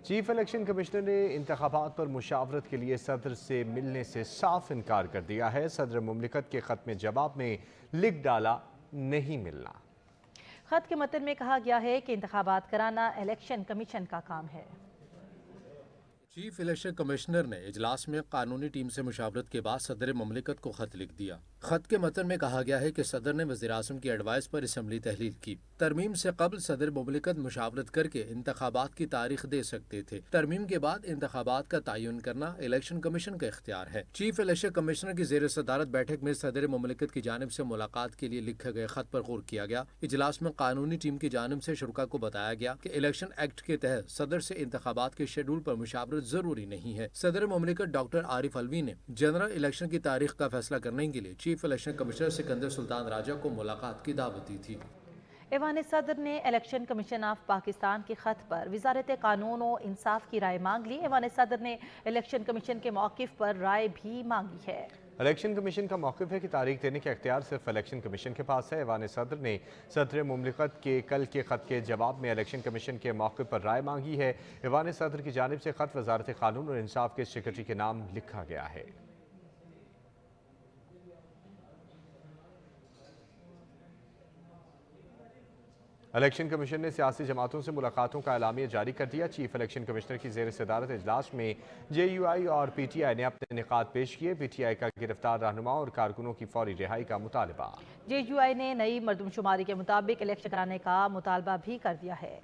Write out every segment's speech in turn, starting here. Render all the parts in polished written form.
Chief election commissioner نے انتخابات پر مشاورت کے لیے صدر سے ملنے سے صاف انکار کر دیا ہے۔ صدر مملکت کے خط میں جواب میں لکھ ڈالا، نہیں ملنا۔ خط کے متن میں کہا گیا ہے کہ انتخابات کرانا الیکشن کمیشن کا کام ہے۔ چیف الیکشن کمشنر نے اجلاس میں قانونی ٹیم سے مشاورت کے بعد صدر مملکت کو خط لکھ دیا۔ خط کے متن میں کہا گیا ہے کہ صدر نے وزیر اعظم کی ایڈوائس پر اسمبلی تحلیل کی۔ ترمیم سے قبل صدر مملکت مشاورت کر کے انتخابات کی تاریخ دے سکتے تھے۔ ترمیم کے بعد انتخابات کا تعین کرنا الیکشن کمیشن کا اختیار ہے۔ چیف الیکشن کمشنر کی زیر صدارت بیٹھک میں صدر مملکت کی جانب سے ملاقات کے لیے لکھے گئے خط پر غور کیا گیا۔ اجلاس میں قانونی ٹیم کی جانب سے شرکاء کو بتایا گیا کہ الیکشن ایکٹ کے تحت صدر سے انتخابات کے شیڈول پر مشاورت ضروری نہیں ہے۔ صدر مملکت ڈاکٹر عارف علوی نے جنرل الیکشن کی تاریخ کا فیصلہ کرنے کے لیے چیف الیکشن کمشنر سکندر سلطان راجہ کو ملاقات کی دعوت دی تھی۔ ایوان صدر نے الیکشن کمیشن آف پاکستان کے خط پر وزارت قانون و انصاف کی رائے مانگ لی۔ ایوان صدر نے الیکشن کمیشن کے موقف پر رائے بھی مانگی ہے۔ الیکشن کمیشن کا موقف ہے کہ تاریخ دینے کے اختیار صرف الیکشن کمیشن کے پاس ہے۔ ایوان صدر نے صدر مملکت کے کل کے خط کے جواب میں الیکشن کمیشن کے موقف پر رائے مانگی ہے۔ ایوان صدر کی جانب سے خط وزارت قانون اور انصاف کے سیکرٹری کے نام لکھا گیا ہے۔ الیکشن کمیشن نے سیاسی جماعتوں سے ملاقاتوں کا اعلامیہ جاری کر دیا۔ چیف الیکشن کمشنر کی زیر صدارت اجلاس میں جے یو آئی اور پی ٹی آئی نے اپنے نکات پیش کیے۔ پی ٹی آئی کا گرفتار رہنماؤں اور کارکنوں کی فوری رہائی کا مطالبہ۔ جے یو آئی نے نئی مردم شماری کے مطابق الیکشن کرانے کا مطالبہ بھی کر دیا ہے۔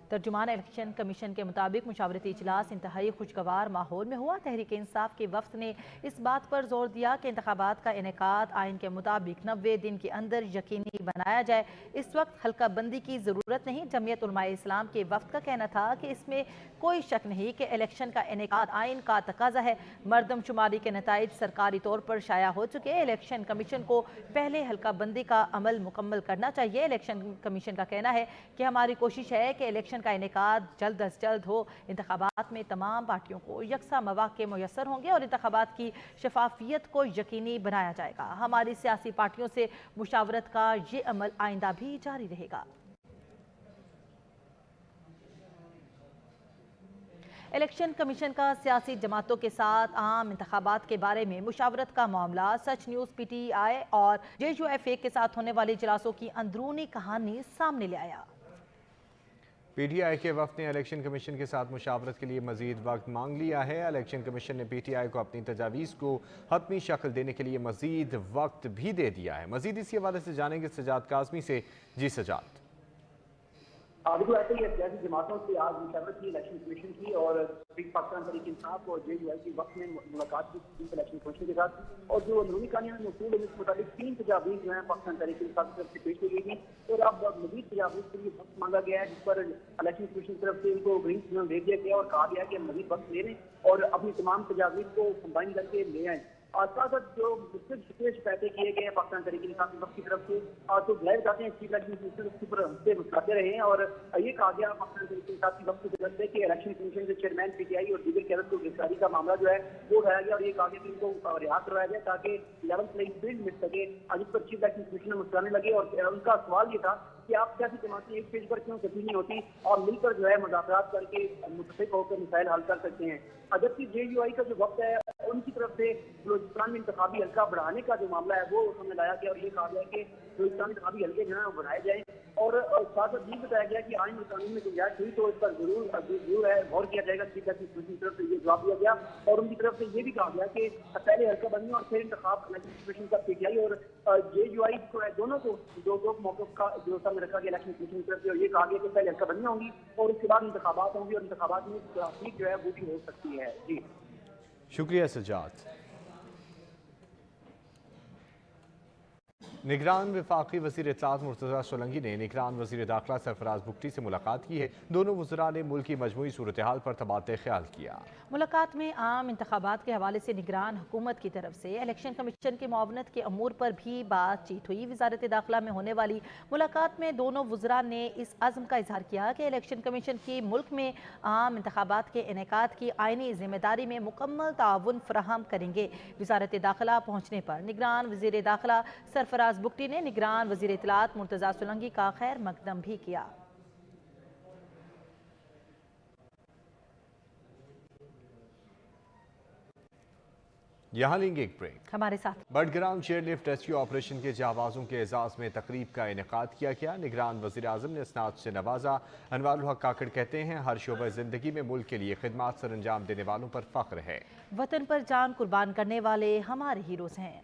ترجمان الیکشن کمیشن کے مطابق مشاورتی اجلاس انتہائی خوشگوار ماحول میں ہوا۔ تحریک انصاف کے وفد نے اس بات پر زور دیا کہ انتخابات کا انعقاد آئین کے مطابق 90 دن کے اندر یقینی بنایا جائے۔ اس وقت حلقہ بندی کی ضرورت نہیں۔ جمعیت علماء اسلام کے وفد کا کہنا تھا کہ اس میں کوئی شک نہیں کہ الیکشن کا انعقاد آئین کا تقاضا ہے۔ مردم شماری کے نتائج سرکاری طور پر شائع ہو چکے۔ الیکشن کمیشن کو پہلے حلقہ بندی کا عمل مکمل کرنا چاہیے۔ الیکشن کمیشن کا کہنا ہے کہ ہماری کوشش ہے کہ الیکشن کا انعقاد جلد از جلد ہو۔ انتخابات میں تمام پارٹیوں کو یکساں مواقع میسر ہوں گے اور انتخابات کی شفافیت کو یقینی بنایا جائے گا۔ ہماری سیاسی پارٹیوں سے مشاورت کا یہ عمل آئندہ بھی جاری رہے گا۔ الیکشن کمیشن کا سیاسی جماعتوں کے ساتھ عام انتخابات کے بارے میں مشاورت کا معاملہ سچ نیوز پی ٹی آئی اور جے یو ایف اے کے ساتھ ہونے والی اجلاسوں کی اندرونی کہانی سامنے لے آیا۔ پی ٹی آئی کے وفد نے الیکشن کمیشن کے ساتھ مشاورت کے لیے مزید وقت مانگ لیا ہے۔ الیکشن کمیشن نے پی ٹی آئی کو اپنی تجاویز کو حتمی شکل دینے کے لیے مزید وقت بھی دے دیا ہے۔ مزید اسی حوالے سے جانیں گے سجاد کاظمی سے۔ جی سجاد۔ بالکل ایسے ہی سیاسی جماعتوں سے آج مشاورت کی الیکشن کمیشن کی اور پاکستان تحریک انصاف اور جے یو آئی کے وقت میں ملاقات کی چیف الیکشن کمیشن کے ساتھ، اور جو اندرونی کہانیاں موصول ہیں اس کے مطابق 3 تجاویز جو ہیں پاکستان تحریک انصاف کی طرف سے پیش کی گئی تھی اور اب مزید تجاویز کے لیے وقت مانگا گیا ہے، جس پر الیکشن کمیشن کی طرف سے ان کو گرین سگنل دے دیا گیا اور کہا گیا کہ مزید وقت لے لیں اور اپنی تمام تجاویز کو کمبائن کر کے لے آئیں۔ ساتھ جو مختلف شکایتیں کیے گئے ہیں پاکستان تحریک انصاف کے وقت کی طرف سے، تو ظاہر باتیں ہیں چیف الیکشن کمیشن اس کے اوپر ہم سے مساتے رہے ہیں اور یہ کہا گیا پاکستان تحریک انصاف کے وقت کی طرف سے کہ الیکشن کمیشن کے چیئرمین پی ٹی آئی اور دیگر قیادت کو گرفتاری کا معاملہ جو ہے وہ اٹھایا گیا اور یہ کہا گیا کہ ان کو رہا کروایا جائے تاکہ 11 پلیئنگ فیلڈ مل سکے۔ جس پر چیف الیکشن کمیشن نے مسکرانے لگے اور ان کا سوال یہ تھا کہ آپ سیاسی جماعتیں ایک پیج پر کیوں کٹھی نہیں ہوتی اور مل کر جو ہے مذاکرات کر کے متفق ہو کر مسائل حل کر سکتے ہیں۔ جبکہ جے یو آئی کا جو وقت ہے ان کی طرف سے بلوچستان میں انتخابی حلقہ بڑھانے کا جو معاملہ ہے وہ سامنے لایا گیا اور یہ کہا گیا کہ بلوچستان میں انتخابی حلقے جو ہیں وہ بڑھائے جائیں اور ساتھ یہ بتایا گیا کہ آئین اور قانون میں گنجائش ہوئی تو اس پر ضرور ہے غور کیا جائے گا۔ چیف الیکشن کمیشن کی طرف سے یہ جواب دیا گیا اور ان کی طرف سے یہ بھی کہا گیا کہ پہلے حلقہ بندی اور پھر انتخاب الیکشن کمیشن کا پی ٹی آئی اور جے یو آئی کو دونوں کو دو موقف کا جو سامنے رکھا گیا الیکشن کمیشن کی طرف سے اور یہ کہا گیا کہ پہلے حلقہ بندیاں ہوں گی اور اس کے بعد انتخابات ہوں گی اور انتخابات میں تحقیق جو ہے وہ بھی ہو سکتی ہے۔ جی شکریہ سجاد۔ نگران وفاقی وزیر اطلاعات مرتضی سولنگی نے نگران وزیر داخلہ سرفراز بگٹی سے ملاقات کی ہے۔ دونوں وزراء نے ملک کی مجموعی صورتحال پر تبادلہ خیال کیا۔ ملاقات میں عام انتخابات کے حوالے سے نگران حکومت کی طرف سے الیکشن کمیشن کی معاونت کے امور پر بھی بات چیت ہوئی۔ وزارت داخلہ میں ہونے والی ملاقات میں دونوں وزراء نے اس عزم کا اظہار کیا کہ الیکشن کمیشن کی ملک میں عام انتخابات کے انعقاد کی آئینی ذمہ داری میں مکمل تعاون فراہم کریں گے۔ وزارت داخلہ پہنچنے پر نگران وزیر داخلہ سرفراز بگٹی نے نگران وزیر اطلاعات مرتضی سولنگی کا خیر مقدم بھی کیا۔ यहाँ लेंगे एक ब्रेक। हमारे साथ बडग्राम चेयरलिफ्ट रेस्क्यू ऑपरेशन के जाबाजों के एजाज में तकरीब का इनेकाद किया गया। निगरान वज़ीर आज़म ने इसनाद से नवाजा। अनवारुल हक काकड़ कहते हैं हर शोबा ज़िंदगी में मुल्क के लिए खिदमत सर अंजाम देने वालों पर फख्र है। वतन पर जान कुर्बान करने वाले हमारे हीरोज हैं।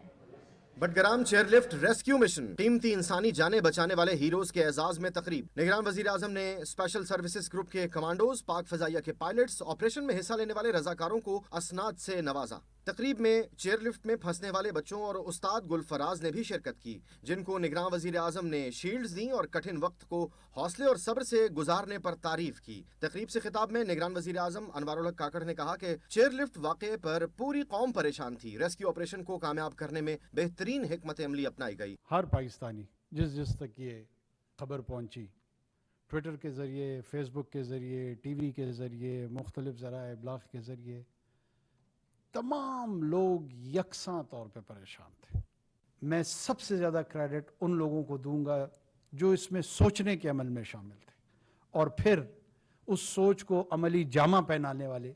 बडग्राम चेयरलिफ्ट रेस्क्यू मिशन कीमती इंसानी जाने बचाने वाले हीरोज के एजाज में तकरीब। निगरान वजीर आजम ने स्पेशल सर्विसेज ग्रुप के कमांडोज, पाक फजाइया के पायलट्स, ऑपरेशन में हिस्सा लेने वाले रजाकारों को असनाद से नवाजा। तकरीब में चेयरलिफ्ट में फंसने वाले बच्चों और उस्ताद गुलफराज ने भी शिरकत की, जिनको निगरान वजीर आजम ने शील्ड्स दी और कठिन वक्त को हौसले और सब्र से गुजारने पर तारीफ की। तकरीब से खिताब में निगरान वजीर आजम अनवारुल हक काकड़ ने कहा कि चेयरलिफ्ट वाक़े पर पूरी कौम परेशान थी। रेस्क्यू ऑपरेशन को कामयाब करने में बेहतरीन हिकमत अमली अपनाई गई। हर पाकिस्तानी जिस तक ये खबर पहुंची, ट्विटर के ज़रिए, फेसबुक के ज़रिए, टीवी के ज़रिए, मुख्तलिफ ज़राए इब्लाग के ज़रिए, तमाम लोग यकसां तौर पे परेशान थे। मैं सबसे ज़्यादा क्रेडिट उन लोगों को दूंगा जो इसमें सोचने के अमल में शामिल थे और फिर उस सोच को अमली जामा पहनाने वाले,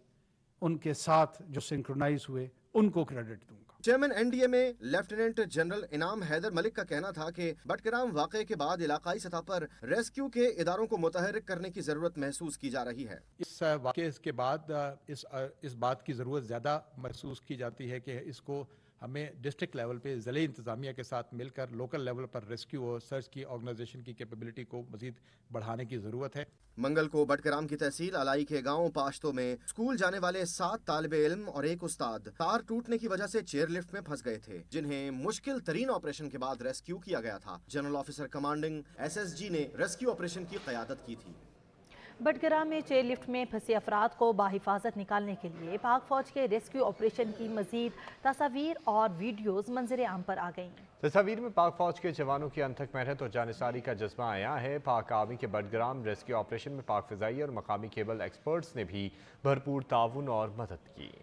उनके साथ जो सिंक्रोनाइज हुए, उनको क्रेडिट दूंगा। चेयरमैन एनडीए में लेफ्टिनेंट जनरल इनाम हैदर मलिक का कहना था कि बडग्राम वाक़े के बाद इलाकाई सतह पर रेस्क्यू के इदारों को मुतहर्रिक करने की ज़रूरत महसूस की जा रही है। इस वाक़े के बाद इस बात की ज़रूरत ज़्यादा महसूस की जाती है कि इसको हमें डिस्ट्रिक्ट लेवल पे ज़िले इंतज़ामिया के साथ मिलकर लोकल लेवल पर रेस्क्यू और सर्च की ऑर्गेनाइजेशन की कैपेबिलिटी को मज़ीद बढ़ाने की ज़रूरत है। मंगल को बडग्राम की तहसील अलाई के गांव पाश्तो में स्कूल जाने वाले 7 तालिबे इल्म और एक उस्ताद तार टूटने की वजह से चेयरलिफ्ट में फंस गए थे, जिन्हें मुश्किल तरीन ऑपरेशन के बाद रेस्क्यू किया गया था। जनरल ऑफिसर कमांडिंग SSG ने रेस्क्यू ऑपरेशन की क़यादत की थी। बडग्राम में चेयरलिफ्ट में फंसे अफराद को बाहिफाजत निकालने के लिए पाक फौज के रेस्क्यू ऑपरेशन की मजीद तस्वीर और वीडियोस मंजर आम पर आ गईं। तस्वीर में पाक फौज के जवानों की अनथक मेहनत और जानिसारी का जज्बा आया है। पाक आर्मी के बडग्राम रेस्क्यू ऑपरेशन में पाक फ़िज़ाई और मकामी केबल एक्सपर्ट्स ने भी भरपूर ताउन और मदद की।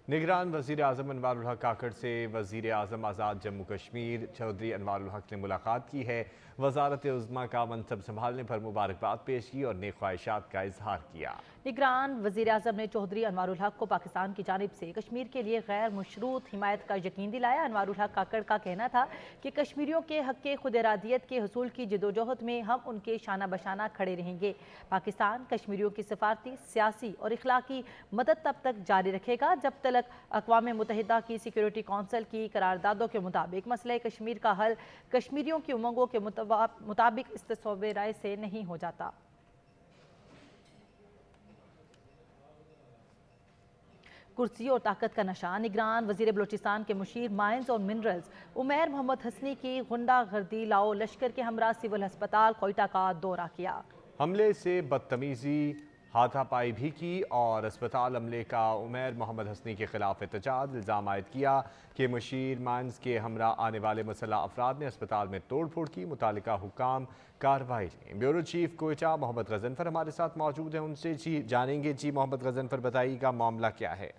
निगरान वज़ीर आज़म अनवारुल हक काकड़ से वज़ीर आज़म आज़ाद जम्मू कश्मीर चौधरी अनवारुल हक ने मुलाकात की है। वज़ारत उज़्मा का मनसब संभालने पर मुबारकबाद पेश की और नेक ख्वाहिशात का इजहार किया। निगरान वज़ीर आज़म ने चौधरी अनवारुल हक को पाकिस्तान की जानिब से कश्मीर के लिए गैर मशरूत हिमायत का यकीन दिलाया। अनवारुल हक काकड़ का कहना था कि कश्मीरियों के हक़ के खुद इरादियत के हसूल की जदोजहद में हम उनके शाना बशाना खड़े रहेंगे। पाकिस्तान कश्मीरियों की सफारती, सियासी और इखलाकी मदद तब तक जारी रखेगा जब तक अक़वाम मुत्तहिदा की सिक्योरिटी कौंसिल की करारदादों के मुताबिक मसले कश्मीर का हल कश्मीरियों की उमंगों के मुताबिक इस्तेसोबे राय से नहीं हो जाता। कुर्सी और ताकत का नशा। निगरान वजीर बलोचिस्तान के मुशीर माइंस और मिनरल्स उमैर मोहम्मद हसनी की गुंडागर्दी लाओ लश्कर के हमरा सिविल अस्पताल कोयटा का दौरा किया। हमले से बदतमीजी, हाथापाई भी की और अस्पताल अमले का उमैर मोहम्मद हसनी के खिलाफ एहतजाज। इल्ज़ाम आयद किया कि मुशीर माइंस के हमरा आने वाले मुसल्लह अफराद ने अस्पताल में तोड़ फोड़ की। मुतालिका हुक्काम कार्रवाई लें। ब्यूरो चीफ कोयटा मोहम्मद गजनफर हमारे साथ मौजूद हैं, उनसे जानेंगे। जी मोहम्मद गजनफर, बताइएगा मामला क्या है?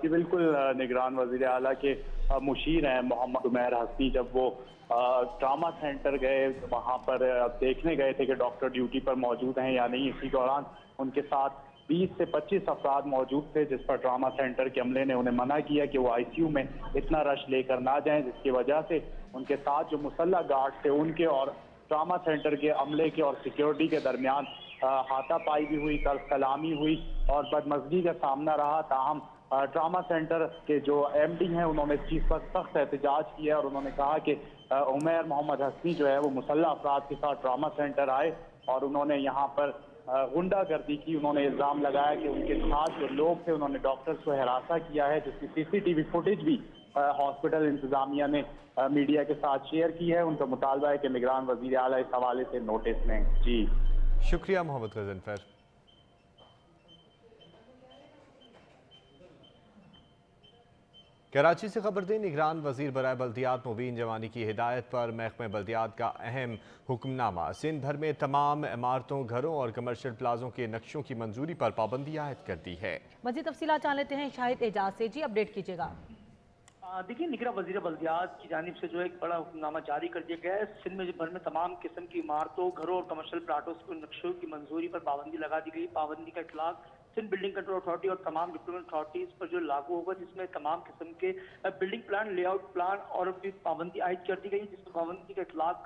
जी बिल्कुल, निगरान वजीर आला के मुशीर हैं मोहम्मद उमैर हसनी, जब वो ट्रामा सेंटर गए, वहाँ पर देखने गए थे कि डॉक्टर ड्यूटी पर मौजूद हैं या नहीं। इसी दौरान उनके साथ 20 से 25 अफराद मौजूद थे, जिस पर ट्रामा सेंटर के अमले ने उन्हें मना किया कि वो ICU में इतना रश लेकर ना जाएं, जिसकी वजह से उनके साथ जो मुसल्लह गार्ड थे उनके और ट्रामा सेंटर के अमले के और सिक्योरिटी के दरमियान हाथापाई भी हुई, कलामी हुई और बदमज़गी का सामना रहा। ताहम ट्रामा सेंटर के जो MD हैं उन्होंने इस चीज़ पर सख्त एहतजाज किया और उन्होंने कहा कि उमैर मोहम्मद हसनी जो है वो मुसल्लह अफराद के साथ ट्रामा सेंटर आए और उन्होंने यहाँ पर गुंडागर्दी की। उन्होंने इल्ज़ाम लगाया कि उनके साथ जो लोग थे उन्होंने डॉक्टर्स को हरासा किया है, जिसकी CCTV फुटेज भी हॉस्पिटल इंतजामिया ने मीडिया के साथ शेयर की है। उनका मुतालबा है कि निगरान वज़ीर आला इस हवाले से नोटिस लें। जी शुक्रिया मोहम्मद गजनफर। कराची से खबर दें, निगरान वजीर बराए बल्दियात मुबीन जवानी की हिदायत पर महकमे बल्दियात का अहम हुक्मनामा सिंध भर में तमाम इमारतों, घरों और कमर्शियल प्लाजों के नक्शों की मंजूरी पर पाबंदी आयद कर दी है। मज़ीद तफसीलात जान लेते हैं शाहिद एजाज से। जी अपडेट कीजिएगा। देखिए, निगरान वजीर बल्दियात की जानिब से जो एक बड़ा हुक्मनामा जारी कर दिया गया है। सिंध में भर में तमाम किस्म की इमारतों, घरों और कमर्शियल प्लाटों के नक्शों की मंजूरी पर पाबंदी लगा दी गई। पाबंदी का इतलाक सिंध बिल्डिंग कंट्रोल अथॉरिटी और तमाम डिप्लोमेंट अथॉरिटीज पर जो लागू होगा, जिसमें तमाम किस्म के बिल्डिंग प्लान, लेआउट प्लान और भी पाबंदी आयद कर दी गई, जिसमें पाबंदी का इतलाक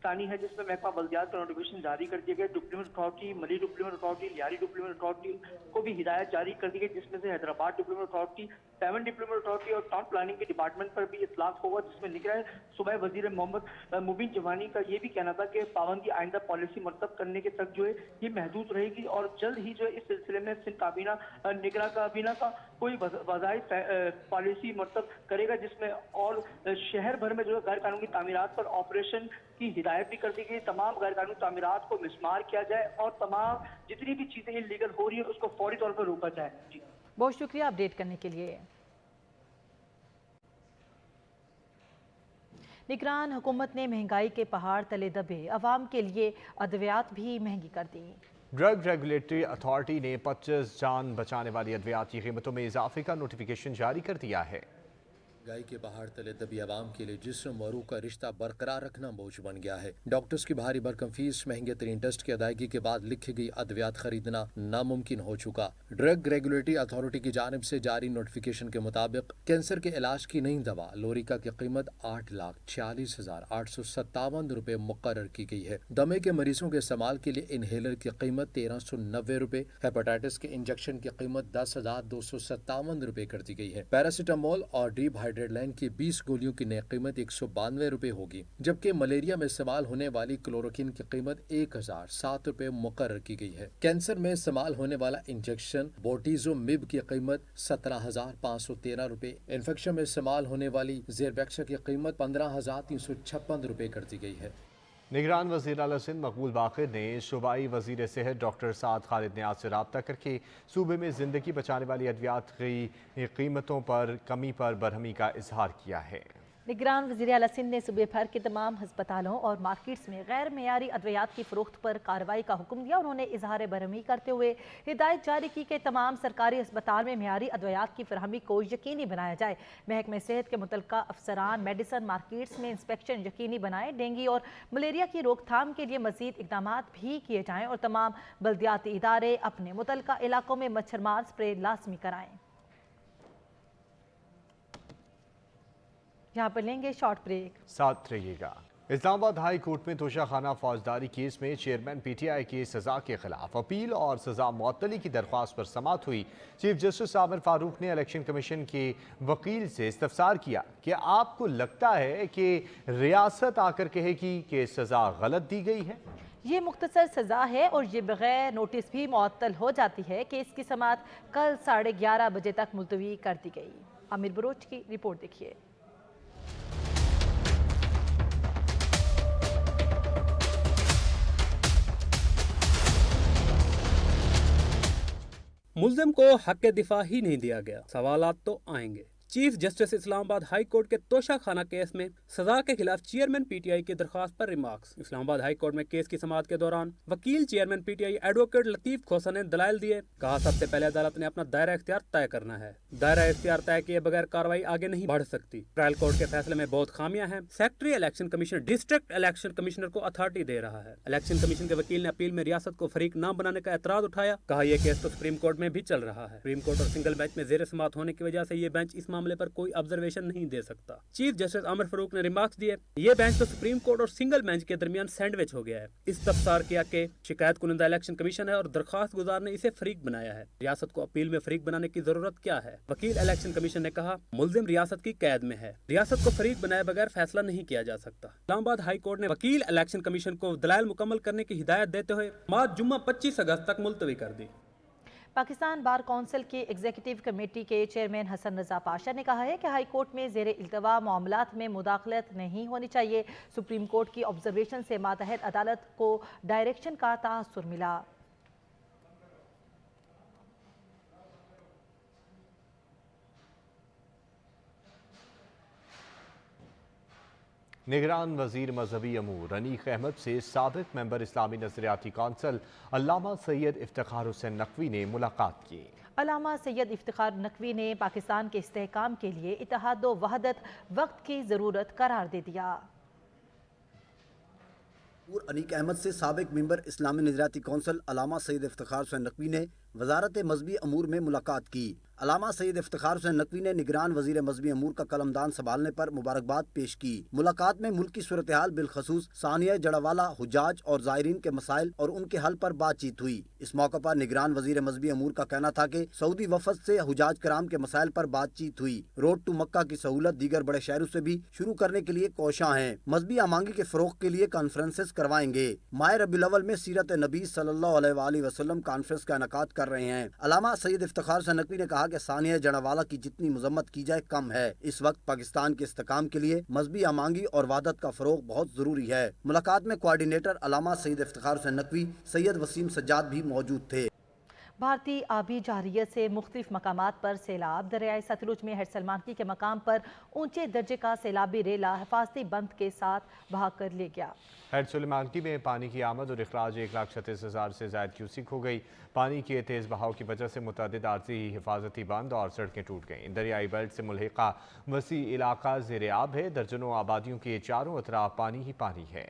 तानी है, जिसमें महकमा बल्दियात का नोटिफिकेशन जारी कर दिया गया। डिप्लोमेंट अथॉरिटी, मली डिप्लोमेंट अथॉरिटी, लियारी डिप्लोमेंट अथॉरिटी को भी हिदायत जारी कर दी गई, जिसमें से हैदराबाद डिप्लोमेंट अथॉरिटी, 7 डिप्लोमेंट अथॉरिटी और टाउन प्लानिंग के डिपार्टमेंट पर भी इतलाक होगा, जिसमें निगरान सूबाई वजीर मोहम्मद मुबीन जवानी का ये भी कहना था कि पाबंदी आइंदा पॉलिसी मरतब करने के तक जो है ये महदूद रहेगी और जल्द ही जो है इस सिलसिले में सिंध काबीना काबीना का कोई वज़ाइफ पॉलिसी मरतब करेगा, जिसमें और शहर भर में जो है गैर कानूनी तामीरात पर ऑपरेशन की हिदायत भी कर दी गई। तमाम गैर कानूनी तामीरात को मिसमार किया जाए और तमाम जितनी भी चीजें इलीगल हो रही है उसको फौरी तौर पर रोका जाए। जी बहुत शुक्रिया अपडेट करने के लिए। निगरान हुकूमत ने महंगाई के पहाड़ तले दबे अवाम के लिए अद्वियात भी महंगी कर दी। ड्रग रेगुलेटरी अथॉरिटी ने 25 जान बचाने वाली अद्वियात की कीमतों में इजाफे का नोटिफिकेशन जारी कर दिया है। महंगाई के पहाड़ तले दबी आवाम के लिए जिस्म और रूह का रिश्ता बरकरार रखना बोझ बन गया है। डॉक्टर्स की भारी भरकम फीस, महंगे तरीन टेस्ट की अदायगी के बाद लिखी गई अद्वियात खरीदना नामुमकिन हो चुका। ड्रग रेगुलेटरी अथॉरिटी की जानिब से जारी नोटिफिकेशन के मुताबिक कैंसर के इलाज की नई दवा लोरिका की कीमत 8,46,857 रुपए मुकर्रर की गई है। दमे के मरीजों के इस्तेमाल के लिए इनहेलर की कीमत 1390 रुपए, हेपेटाइटिस के इंजेक्शन की कीमत 10,257 रुपए कर दी गई है। पैरासीटामोल और डीप लाइन की 20 गोलियों की नई कीमत 192 रुपए होगी, जबकि मलेरिया में इस्तेमाल होने वाली क्लोरोकिन की कीमत 1007 रुपए मुकर्रर की गई है। कैंसर में इस्तेमाल होने वाला इंजेक्शन बोटीजोमिब की कीमत 17,513 रुपए, इन्फेक्शन में इस्तेमाल होने वाली ज़ेरबैक्सा की कीमत 15,356 रुपए कर दी गई है। निगरान वज़ीर आला सिंध मकबूल बाक़िर ने सूबाई वज़ीर सेहत डॉक्टर साद खालिद नियाज़ से रब्ता करके सूबे में ज़िंदगी बचाने वाली अद्वियात की कीमतों पर कमी पर बरहमी का इजहार किया है। निगरान वज़ीर आला सिंध ने सूबे भर के तमाम हस्पतालों और मार्केट्स में गैर मेयारी अद्वियात की फ़रोख्त पर कार्रवाई का हुक्म दिया। उन्होंने इजहार बरहमी करते हुए हिदायत जारी की कि तमाम सरकारी अस्पताल में मेयारी अद्वियात की फरहमी को यकीनी बनाया जाए। महकमे सेहत के मुतल्लिका अफसरान मेडिसन मार्केट्स में इंस्पेक्शन यकीनी बनाएं। डेंगू और मलेरिया की रोकथाम के लिए मज़ीद इक़दाम भी किए जाएँ और तमाम बल्दियाती इदारे अपने मुतल्लिका इलाकों में मच्छरमार स्प्रे लाजमी कराएँ। यहाँ पर लेंगे शॉर्ट ब्रेक, साथ रहिएगा। इस्लामाबाद हाई कोर्ट में तोशाखाना फौजदारी केस में चेयरमैन PTI की सजा के खिलाफ अपील और सजा मुअत्तली की दरख्वास्त पर समाअत हुई। चीफ जस्टिस आमिर फारूक ने इलेक्शन कमीशन के वकील से इस्तफसार किया कि आपको लगता है कि रियासत आकर कहेगी कि सजा गलत दी गई है? ये मुख्तसर सज़ा है और ये बगैर नोटिस भी मुअत्तल हो जाती है कि इसकी समाअत कल 11:30 बजे तक मुलतवी कर दी गई। आमिर बरोच की रिपोर्ट देखिए। मुल्ज़िम को हक़ दिफा ही नहीं दिया गया, सवालात तो आएंगे। Chief justice Islamabad high court के तोशाखाना केस में सजा के खिलाफ चेयरमैन PTI की दरख्वास्त पर रिमार्क्स। इस्लामाबाद हाई कोर्ट में केस की समाअत के दौरान वकील चेयरमैन PTI एडवोकेट लतीफ खोसा ने दलाइल दिए। कहा सबसे पहले अदालत ने अपना दायरा इख्तियार तय करना है। दायरा इख्तियार तय किए बगैर कार्रवाई आगे नहीं बढ़ सकती। ट्रायल कोर्ट के फैसले में बहुत खामियां हैं। Secretary election commissioner district election commissioner को अथॉरिटी दे रहा है। इलेक्शन कमीशन के वकील ने अपील में रियासत को फरीक न बनाने का एतराज उठाया। कहा यह केस तो सुप्रीम कोर्ट में भी चल रहा है। सुप्रीम कोर्ट और सिंगल बेंच में जेर समाअत होने की वजह से ये बेंच इस मामले पर कोई ऑब्जर्वेशन नहीं दे सकता। चीफ जस्टिस आमिर फारूक ने रिमार्क्स दिए, ये बेंच तो सुप्रीम कोर्ट और सिंगल बेंच के दरमियान सैंडविच हो गया है। इस्तफसार किया कि शिकायत कुनिंदा इलेक्शन कमीशन है और दरख्वास्त गुजार ने इसे फरीक बनाया है। रियासत को अपील में फरीक बनाने की जरूरत क्या है? वकील इलेक्शन कमीशन ने कहा मुल्जिम रियासत की कैद में है, रियासत को फरीक बनाए बगैर फैसला नहीं किया जा सकता। इस्लामाबाद हाई कोर्ट ने वकील इलेक्शन कमीशन को दलाइल मुकम्मल करने की हिदायत देते हुए माद जुम्मा 25 अगस्त तक मुलतवी कर दी। पाकिस्तान बार कौंसिल की एग्जीक्यूटिव कमेटी के चेयरमैन हसन रजा पाशा ने कहा है कि हाई कोर्ट में ज़ेर इल्तवा मामलात में मुदाखलत नहीं होनी चाहिए। सुप्रीम कोर्ट की ऑब्जर्वेशन से मातहत अदालत को डायरेक्शन का तासुर मिला। निगरान वजीर मजहबी अमूर अनीक अहमद से साबिक मेंबर इस्लामी नजरियाती कौंसिल अल्लामा सैयद इफ्तिखार हुसैन नकवी ने मुलाकात की। अल्लामा सैयद इफ्तिखार नकवी ने पाकिस्तान के इस्तेहकाम के लिए इत्तेहाद व वहदत वक्त की ज़रूरत करार दे दिया। अनीक अहमद से साबिक मेंबर इस्लामी नजरियाती कौंसिल अल्लामा सैयद इफ्तिखार हुसैन नकवी ने वजारत मजहबी अमूर में मुलाकात की। अल्लामा सैयद इफ्तिखार हुसैन नकवी ने निगरान वजीर मजहबी अमूर का कलमदान संभालने पर मुबारकबाद पेश की। मुलाकात में मुल्क की सूरत हाल बिलखसूस सानिया जड़ावाला हुजाज और ज़ायरीन के मसाइल और उनके हल पर बातचीत हुई। इस मौके पर निगरान वजीर मजहबी अमूर का कहना था कि सऊदी वफद से हुजाज कराम के मसाइल पर बातचीत हुई। रोड टू मक्का की सहूलत दीगर बड़े शहरों से भी शुरू करने के लिए कोशां हैं। मजहबी आमांगी के फरोग के लिए कॉन्फ्रेंसेस करवाएंगे। माह रबीउल अव्वल में सीरत नबी सल्लल्लाहु अलैहि वसल्लम कॉन्फ्रेंस का इनेकाद कर रहे हैं। अल्लामा सैयद इफ्तिखार हुसैन नकवी ने कहा कि सानिया जड़ावाला की जितनी मजम्मत की जाए कम है। इस वक्त पाकिस्तान के इस्तेहकाम के लिए मजहबी आमांगी और वादत का फरोग बहुत जरूरी है। मुलाकात में कोऑर्डिनेटर अल्लामा सैयद इफ्तिखार हुसैन नकवी सैयद वसीम सज्जाद भी मौजूद थे। भारतीय आबी जारियत से मुख्तलिफ मकामात पर सैलाब। दरियाए सतलुज में हेड सलमानकी के मकाम पर ऊंचे दर्जे का सैलाबी रेला हिफाजती बंद के साथ बहा कर ले गया। हेड सलमानकी में पानी की आमद और अखराज 1,36,000 से ज़ायद क्यूसिक हो गई। पानी के तेज़ बहाव की वजह से मुतअद्दिद आर्जी हिफाजती बंद और सड़कें टूट गईं। दरियाई बेल्ट से मुल्हिका वसी इलाका ज़ेर आब है। दर्जनों आबादियों के चारों अतराफ पानी ही पानी है।